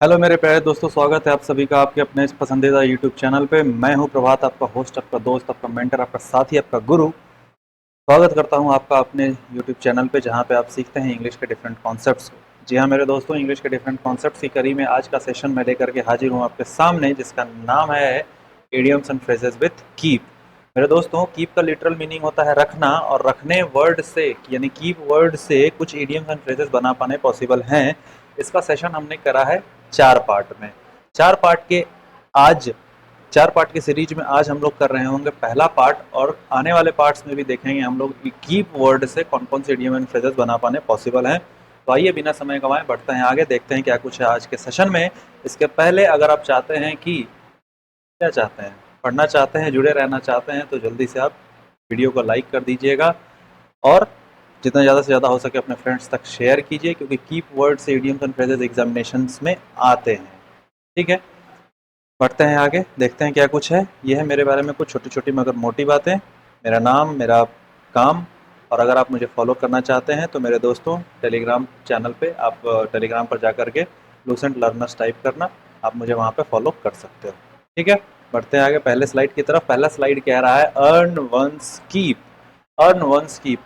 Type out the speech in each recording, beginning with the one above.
Hello मेरे प्यारे दोस्तों, स्वागत है आप सभी का आपके अपने इस पसंदीदा यूट्यूब चैनल पे। मैं हूं प्रभात, आपका होस्ट, आपका दोस्त, आपका मेंटर, आपका साथी, आपका गुरु। स्वागत करता हूं आपका अपने यूट्यूब चैनल पे, जहां पे आप सीखते हैं इंग्लिश के डिफरेंट कॉन्सेप्ट्स को। जी हाँ मेरे दोस्तों, इंग्लिश के डिफरेंट कॉन्सेप्ट्स की कड़ी में आज का सेशन मैं लेकर के हाजिर हूँ आपके सामने, जिसका नाम है idioms and phrases with keep. मेरे दोस्तों, कीप का लिटरल मीनिंग होता है रखना, और रखने वर्ड से यानी कीप वर्ड से कुछ इडियम्स एंड फ्रेजेस बना पाने पॉसिबल हैं। इसका सेशन हमने करा है 4 पार्ट में। 4 पार्ट के आज 4 पार्ट की सीरीज में आज हम लोग कर रहे होंगे पहला पार्ट, और आने वाले पार्ट्स में भी देखेंगे हम लोग कि कीप वर्ड से कौन कौन से इडियम एंड फ्रेजेस बना पाने पॉसिबल हैं। तो आइए बिना समय गंवाए बढ़ते हैं आगे, देखते हैं क्या कुछ है आज के सेशन में। इसके पहले अगर आप चाहते हैं कि क्या चाहते हैं, पढ़ना चाहते हैं, जुड़े रहना चाहते हैं, तो जल्दी से आप वीडियो को लाइक कर दीजिएगा, और जितना ज़्यादा से ज़्यादा हो सके अपने फ्रेंड्स तक शेयर कीजिए, क्योंकि कीप वर्ड से इडियम्स एंड फ्रेजेस एग्जामिनेशंस में आते हैं। ठीक है, बढ़ते हैं आगे, देखते हैं क्या कुछ है। ये है मेरे बारे में कुछ छोटी छोटी मगर मोटी बातें, मेरा नाम, मेरा काम। और अगर आप मुझे फॉलो करना चाहते हैं तो मेरे दोस्तों, टेलीग्राम चैनल पे आप टेलीग्राम पर जा करके लूसेंट लर्नर्स टाइप करना, आप मुझे वहाँ पे फॉलो कर सकते हो। ठीक है, बढ़ते हैं आगे पहले स्लाइड की तरफ। पहला स्लाइड कह रहा है earn one's keep. Earn one's keep.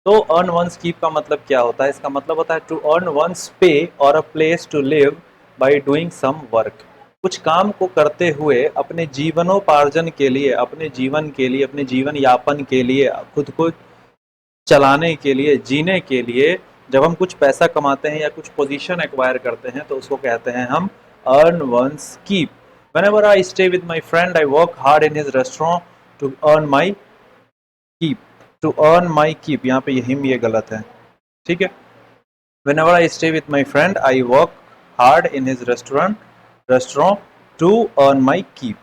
तो अर्न वंस कीप का मतलब क्या होता है? इसका मतलब होता है टू अर्न वंस पे और a place to live by doing some work. कुछ काम को करते हुए अपने जीवनोपार्जन के लिए, अपने जीवन के लिए, अपने जीवन यापन के लिए, खुद को चलाने के लिए, जीने के लिए जब हम कुछ पैसा कमाते हैं या कुछ पोजीशन एक्वायर करते हैं तो उसको कहते हैं हम earn one's keep. Whenever I stay with my friend, I work hard in his restaurant to earn my keep. To earn my keep, यहाँ पे ये गलत है। ठीक है, Whenever I stay with my friend, I work hard in his restaurant to earn my keep।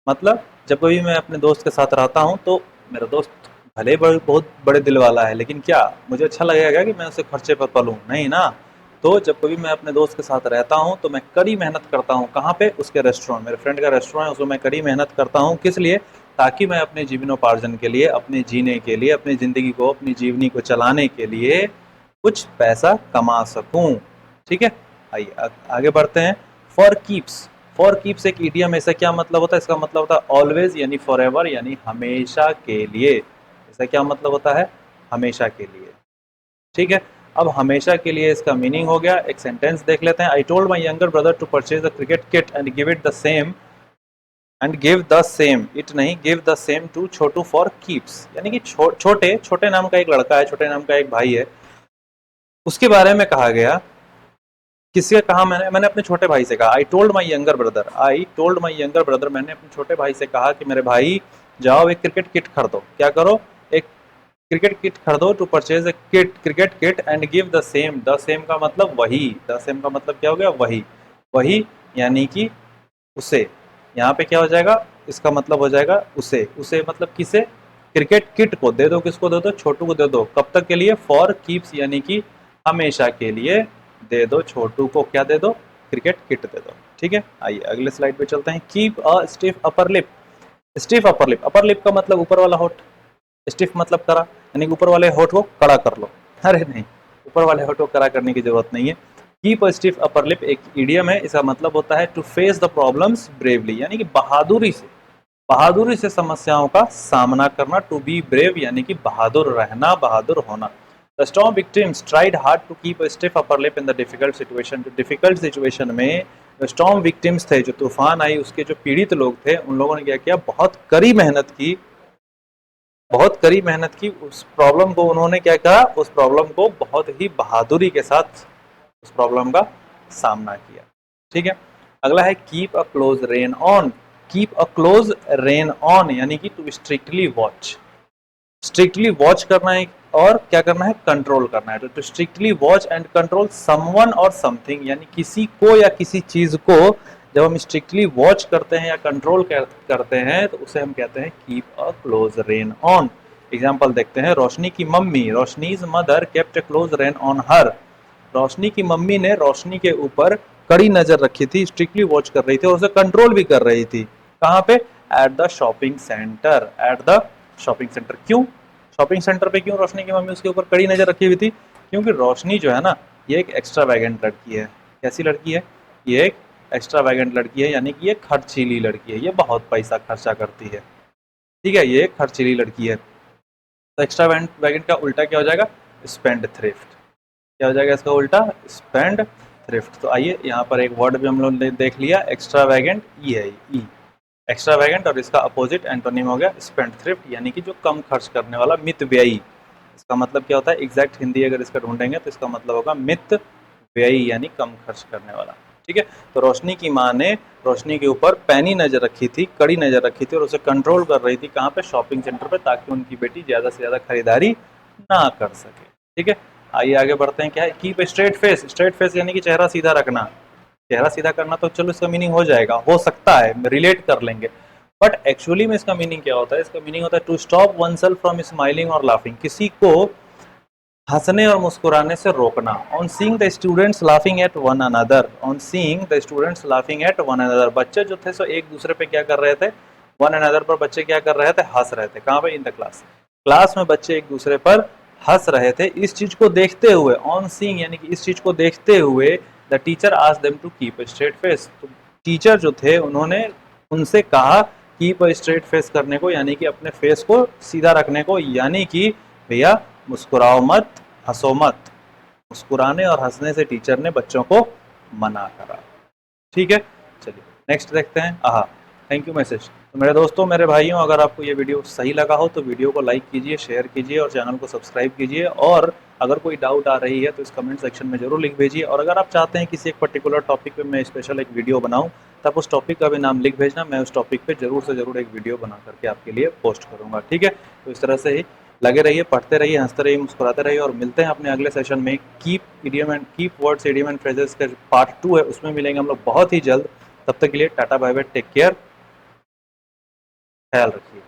मतलब जब कभी मैं अपने दोस्त के साथ रहता हूँ तो मेरा दोस्त भले बहुत बड़े दिल वाला है, लेकिन क्या मुझे अच्छा लगेगा कि मैं उसे खर्चे पर पलूँ? नहीं ना। तो जब कभी मैं अपने दोस्त के साथ रहता हूँ तो मैं कड़ी मेहनत करता हूँ। कहाँ पे? उसके रेस्टोरेंट, मेरे फ्रेंड का रेस्टोरेंट है, उसमें मैं कड़ी मेहनत करता हूँ। किस लिए? ताकि मैं अपने जीवनोपार्जन के लिए, अपने जीने के लिए, अपनी ज़िंदगी को, अपनी जीवनी को चलाने के लिए कुछ पैसा कमा सकूँ। ठीक है, आइए आगे बढ़ते हैं। For keeps. फॉर कीप्स एक इडियम, ऐसा क्या मतलब होता है? इसका मतलब होता है ऑलवेज यानी फॉरएवर यानी हमेशा के लिए। इसका क्या मतलब होता है? हमेशा के लिए। ठीक है, अब हमेशा के लिए इसका मीनिंग हो गया। एक सेंटेंस देख लेते हैं। I told my younger brother to purchase the cricket kit and give it the same and give the same it नहीं, give the same to Chhotu for keeps. यानी कि छोटे छोटे नाम का एक लड़का है, छोटे नाम का एक भाई है, उसके बारे में कहा गया। किससे कहा? मैंने अपने छोटे भाई से कहा। आई told my younger brother, I told my younger brother, मैंने अपने छोटे भाई से कहा कि मेरे भाई जाओ एक क्रिकेट किट खरीदो। क्या करो? एक क्रिकेट किट खरीदो। To purchase a kit, cricket kit and give the same. The same का मतलब वही, द सेम का मतलब क्या हो गया? वही। वही यानी कि उसे। यहाँ पे क्या हो जाएगा? इसका मतलब हो जाएगा उसे। उसे मतलब किसे? क्रिकेट किट को दे दो। किसको दे दो? छोटू को दे दो। कब तक के लिए? फॉर कीप्स यानी कि हमेशा के लिए दे दो। छोटू को क्या दे दो? क्रिकेट किट दे दो। ठीक है, आइए अगले स्लाइड पे चलते हैं। Keep a stiff upper lip. Stiff upper lip, upper lip का मतलब ऊपर वाला होठ, स्टिफ मतलब कड़ा, यानी कि ऊपर वाले होठ को कड़ा कर लो। अरे नहीं, ऊपर वाले होठ को कड़ा करने की जरूरत नहीं है। Keep a stiff upper lip एक इडियम है। इसका मतलब होता है to face the problems bravely, यानी कि बहादुरी से समस्याओं का सामना करना। टू बी ब्रेव यानी कि बहादुर रहना, बहादुर होना। The storm victims tried hard to keep a stiff upper lip in the difficult situation. जो डिफिकल्ट सिचुएशन में जो स्टॉर्म विक्टिम्स थे, जो तूफान आई उसके जो पीड़ित लोग थे, उन लोगों ने क्या किया? बहुत कड़ी मेहनत की, बहुत कड़ी मेहनत की। उस प्रॉब्लम को उन्होंने क्या कहा? उस प्रॉब्लम को बहुत ही बहादुरी के साथ उस प्रॉब्लम का सामना किया। ठीक है, अगला है keep a close rein on. Keep a close rein on यानी कि to strictly watch. Strictly watch करना है, और क्या करना है? कंट्रोल करना है। तो strictly watch and control someone और समथिंग, यानी किसी को या किसी चीज को जब हम स्ट्रिक्टली वॉच करते हैं या कंट्रोल करते हैं तो उसे हम कहते हैं keep a close rein on. Example देखते हैं। रोशनी की मम्मी, Roshni's mother kept a close rein on her. Roshni की मम्मी ने रोशनी के ऊपर कड़ी नजर रखी थी, स्ट्रिक्टली वॉच कर रही थी और उसे कंट्रोल भी कर रही थी। कहाँ पे? At the shopping centre. At the shopping centre. क्यों शॉपिंग सेंटर पे? क्यों रोशनी की मम्मी उसके ऊपर कड़ी नजर रखी हुई थी? क्योंकि रोशनी जो है ना, ये एक एक्स्ट्रा वैगेंट लड़की है। कैसी लड़की है? ये एक एक्स्ट्रावैगेंट लड़की है, यानी कि ये खर्चीली लड़की है, ये बहुत पैसा खर्चा करती है। ठीक है, ये एक खर्चीली लड़की है। तो एक्स्ट्रावैगेंट का उल्टा क्या हो जाएगा? Spend thrift. क्या हो जाएगा इसका उल्टा? Spend thrift. तो आइए यहाँ पर एक वर्ड भी हम लोग ने देख लिया, एक्स्ट्रावैगेंट, ई है, ई एक्स्ट्रावैगेंट, और इसका अपोजिट एंटोनिम हो गया स्पेंड थ्रिफ्ट, यानी कि जो कम खर्च करने वाला, मितव्ययी। इसका मतलब क्या होता है? एग्जैक्ट हिंदी अगर इसका ढूंढेंगे तो इसका मतलब होगा मित व्ययी, यानी कम खर्च करने वाला। ठीक है, तो रोशनी की माँ ने रोशनी के ऊपर पैनी नजर रखी थी, कड़ी नजर रखी थी, और उसे कंट्रोल कर रही थी कहाँ पे? शॉपिंग सेंटर पे, ताकि उनकी बेटी ज्यादा से ज्यादा खरीदारी ना कर सके। ठीक है, आइए आगे बढ़ते हैं। क्या है? Keep straight face. Straight face यानी कि चेहरा सीधा रखना। चेहरा सीधा करना तो चलो इसका मीनिंग हो जाएगा, हो सकता है रिलेट कर लेंगे, बट एक्चुअली में इसका मीनिंग क्या होता है? इसका मीनिंग होता है to stop oneself from smiling और लाफिंग, किसी को हंसने और मुस्कुराने से रोकना। On seeing the students laughing at one another, on seeing the students laughing at one another, बच्चे जो थे सो एक दूसरे पे क्या कर रहे थे? वन अनदर पर बच्चे क्या कर रहे थे? हंस रहे थे। कहाँ पे? In the class. क्लास में बच्चे एक दूसरे पर हंस रहे थे। इस चीज को देखते हुए, ऑन सीइंग यानी कि इस चीज को देखते हुए, the teacher asked them to keep a straight face, तो टीचर जो थे उन्होंने उनसे कहा कीप अ स्ट्रेट फेस करने को, यानी कि अपने फेस को सीधा रखने को, यानी कि भैया मुस्कुराओ मत, हंसो मत। मुस्कुराने और हंसने से टीचर ने बच्चों को मना करा। ठीक है, चलिए नेक्स्ट देखते हैं। आहा, थैंक यू मैसेज। तो मेरे दोस्तों, मेरे भाइयों, अगर आपको ये वीडियो सही लगा हो तो वीडियो को लाइक कीजिए, शेयर कीजिए और चैनल को सब्सक्राइब कीजिए। और अगर कोई डाउट आ रही है तो इस कमेंट सेक्शन में जरूर लिख भेजिए। और अगर आप चाहते हैं किसी एक पर्टिकुलर टॉपिक पे मैं स्पेशल एक वीडियो बनाऊं, तब उस टॉपिक का भी नाम लिख भेजना, मैं उस टॉपिक पे जरूर से जरूर एक वीडियो बना करके आपके लिए पोस्ट करूंगा। ठीक है, तो इस तरह से ही लगे रहिए, पढ़ते रहिए, हंसते रहिए, मुस्कुराते रहिए, और मिलते हैं अपने अगले सेशन में। Keep idiom and keep words, idiom and phrases का पार्ट 2 है, उसमें मिलेंगे हम लोग बहुत ही जल्द। तब तक के लिए tata bye bye, take care, ख्याल रखिए।